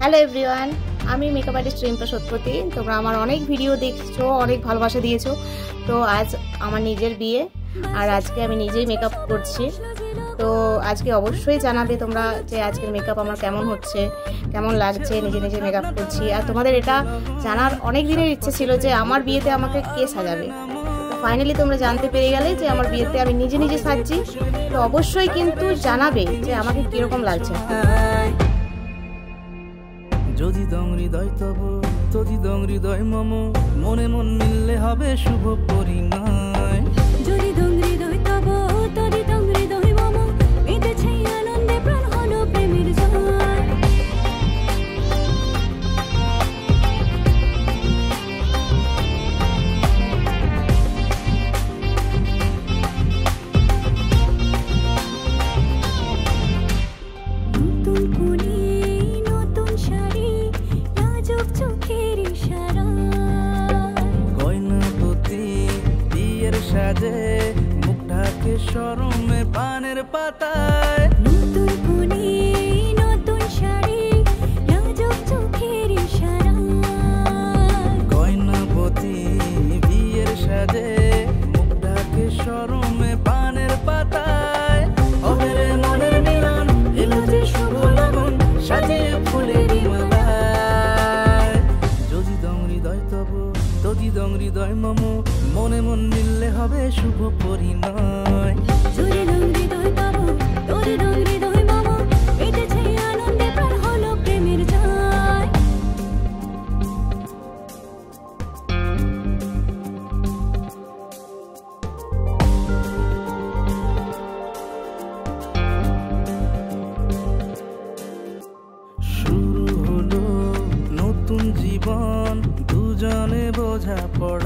Hello everyone, আমি makeup artist Rimpa Satyapati. তোমরা আমার অনেক ভিডিও দেখছো, অনেক ভালোবাসা দিয়েছো। তো আজ আমার নিজের বিয়ে, আর আজকে আমি নিজেই মেকআপ করছি। তো আজকে অবশ্যই জানাবে তোমরা যে আজকের মেকআপ আমার কেমন হচ্ছে, কেমন লাগছে, নিজে নিজে মেকআপ করছি। আর তোমাদের এটা জানার অনেক দিনের ইচ্ছে ছিল যে আমার বিয়েতে আমাকে কে সাজাবে। তো ফাইনালি তোমরা জানতে পেরে গেলে যে আমার বিয়েতে আমি নিজে নিজে সাজছি। তো অবশ্যই কিন্তু জানাবে যে আমাকে কীরকম লাগছে। যদি দং হৃদয় তব তদি দং হৃদয় মম, মনে মন মিললে হবে শুভ পরিণয়। যদি দং হৃদয় তব তদি দং হৃদয় মম, মেতেছে আনন্দে প্রাণ হলো প্রেমের জয়। নতুন কোণে নতুন শাড়ি, লাজুক চোখের ইশারা, গয়নাপতি বিয়ের সাজে, মুখ ঢাকে শরমে পানের পাতায়। নতুন কোণে নতুন শাড়ি, লাজুক চোখের ইশারা, গয়নাপতি বিয়ের সাজে, মুখ ঢাকে শরমে পানের পাতায়। হবে রে মনের মিলন, এলো যে শুভ লগন, সাজিয়ে ফুলেরই মালায়। যদি দং হৃদয় তব তদি দং হৃদয় মম, মনে মন মিললে হবে শুভ পরিণয়। যদি দং হৃদয় তব তদি দং হৃদয় মম, মেতেছে আনন্দে প্রাণ হলো প্রেমের জয়। শুরু হলো নতুন জীবন, দুজনে বোঝা পড়া।